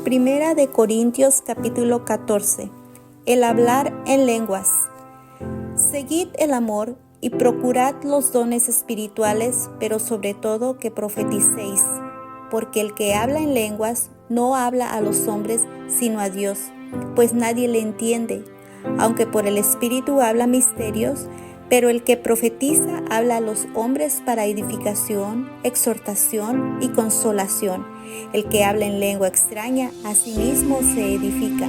Primera de Corintios capítulo 14. El hablar en lenguas. Seguid el amor y procurad los dones espirituales, pero sobre todo que profeticéis, porque el que habla en lenguas no habla a los hombres, sino a Dios, pues nadie le entiende, aunque por el Espíritu habla misterios, pero el que profetiza habla a los hombres para edificación, exhortación y consolación. El que habla en lengua extraña a sí mismo se edifica,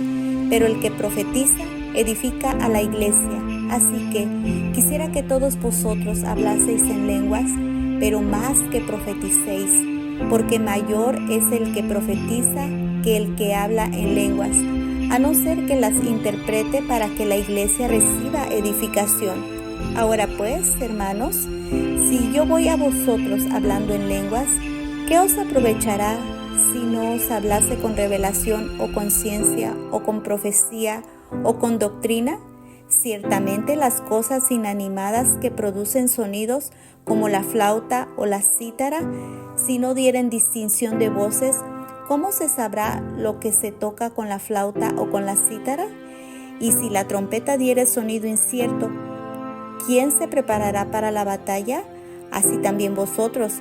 pero el que profetiza edifica a la iglesia. Así que quisiera que todos vosotros hablaseis en lenguas, pero más que profeticéis, porque mayor es el que profetiza que el que habla en lenguas, a no ser que las interprete para que la iglesia reciba edificación. Ahora pues, hermanos, si yo voy a vosotros hablando en lenguas, ¿qué os aprovechará si no os hablase con revelación o con ciencia o con profecía o con doctrina? Ciertamente las cosas inanimadas que producen sonidos como la flauta o la cítara, si no dieren distinción de voces, ¿cómo se sabrá lo que se toca con la flauta o con la cítara? Y si la trompeta diere sonido incierto, ¿quién se preparará para la batalla? Así también vosotros.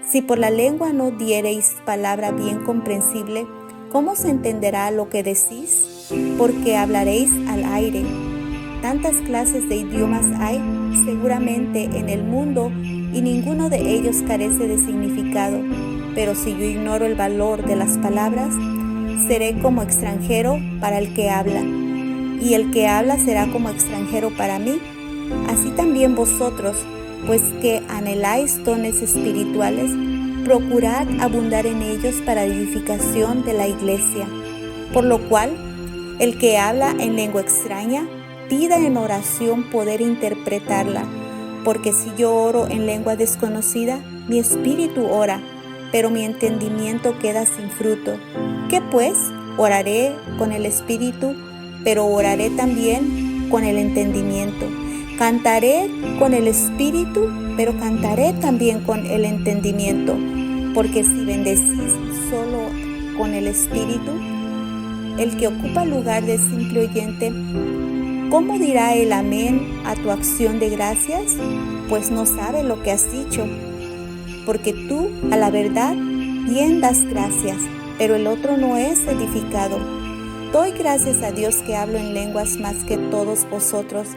Si por la lengua no diereis palabra bien comprensible, ¿cómo se entenderá lo que decís? Porque hablaréis al aire. Tantas clases de idiomas hay seguramente en el mundo y ninguno de ellos carece de significado. Pero si yo ignoro el valor de las palabras, seré como extranjero para el que habla, y el que habla será como extranjero para mí. Así también vosotros, pues que anheláis dones espirituales, procurad abundar en ellos para edificación de la iglesia. Por lo cual, el que habla en lengua extraña, pida en oración poder interpretarla, porque si yo oro en lengua desconocida, mi espíritu ora, pero mi entendimiento queda sin fruto. ¿Qué pues? Oraré con el espíritu, pero oraré también con el entendimiento. Cantaré con el espíritu, pero cantaré también con el entendimiento, porque si bendecís solo con el espíritu, el que ocupa lugar de simple oyente, ¿cómo dirá el amén a tu acción de gracias? Pues no sabe lo que has dicho, porque tú a la verdad bien das gracias, pero el otro no es edificado. Doy gracias a Dios que hablo en lenguas más que todos vosotros,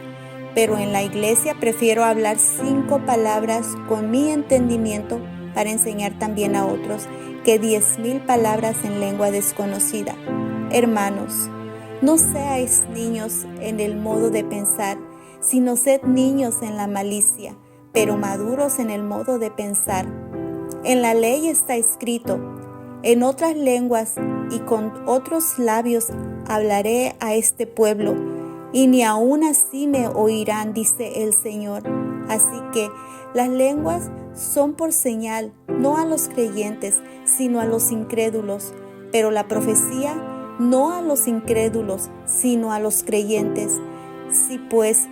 pero en la iglesia prefiero hablar 5 palabras con mi entendimiento para enseñar también a otros que 10,000 palabras en lengua desconocida. Hermanos, no seáis niños en el modo de pensar, sino sed niños en la malicia, pero maduros en el modo de pensar. En la ley está escrito: en otras lenguas y con otros labios hablaré a este pueblo, y ni aun así me oirán, dice el Señor. Así que las lenguas son por señal, no a los creyentes, sino a los incrédulos, pero la profecía no a los incrédulos, sino a los creyentes. Si pues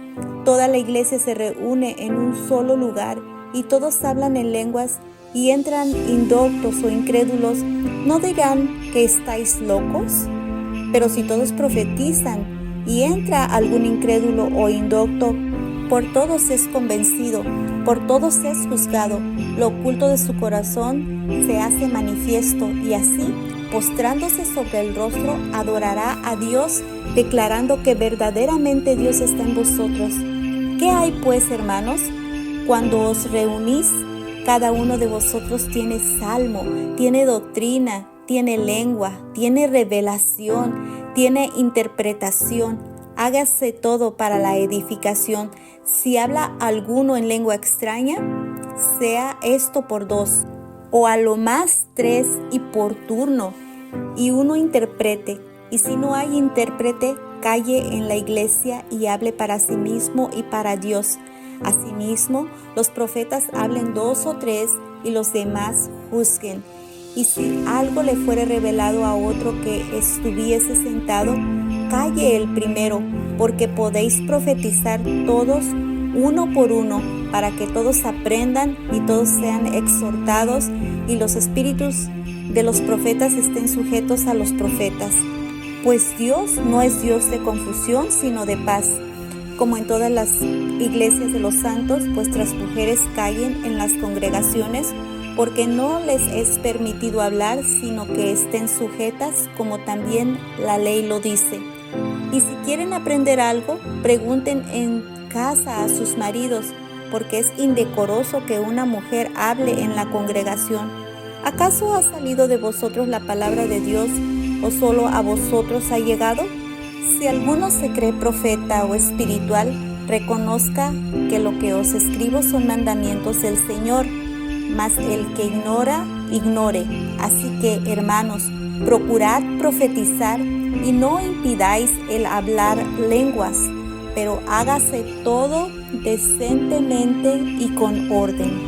toda la iglesia se reúne en un solo lugar y todos hablan en lenguas y entran indoctos o incrédulos, ¿no dirán que estáis locos? Pero si todos profetizan y entra algún incrédulo o indocto, por todos es convencido, por todos es juzgado, lo oculto de su corazón se hace manifiesto, y así, postrándose sobre el rostro, adorará a Dios, declarando que verdaderamente Dios está en vosotros. ¿Qué hay pues, hermanos? Cuando os reunís, cada uno de vosotros tiene salmo, tiene doctrina, tiene lengua, tiene revelación, tiene interpretación. Hágase todo para la edificación. Si habla alguno en lengua extraña, sea esto por 2, o a lo más 3, y por turno, y uno interprete. Y si no hay intérprete, calle en la iglesia y hable para sí mismo y para Dios. Asimismo, los profetas hablen 2 o 3, y los demás juzguen. Y si algo le fuere revelado a otro que estuviese sentado, calle el primero, porque podéis profetizar todos uno por uno, para que todos aprendan y todos sean exhortados, y los espíritus de los profetas estén sujetos a los profetas, pues Dios no es Dios de confusión, sino de paz. Como en todas las iglesias de los santos, vuestras mujeres callen en las congregaciones, porque no les es permitido hablar, sino que estén sujetas, como también la ley lo dice. Y si quieren aprender algo, pregunten en casa a sus maridos, porque es indecoroso que una mujer hable en la congregación. ¿Acaso ha salido de vosotros la palabra de Dios, o solo a vosotros ha llegado? Si alguno se cree profeta o espiritual, reconozca que lo que os escribo son mandamientos del Señor, mas el que ignora, ignore. Así que, hermanos, procurad profetizar y no impidáis el hablar lenguas, pero hágase todo decentemente y con orden.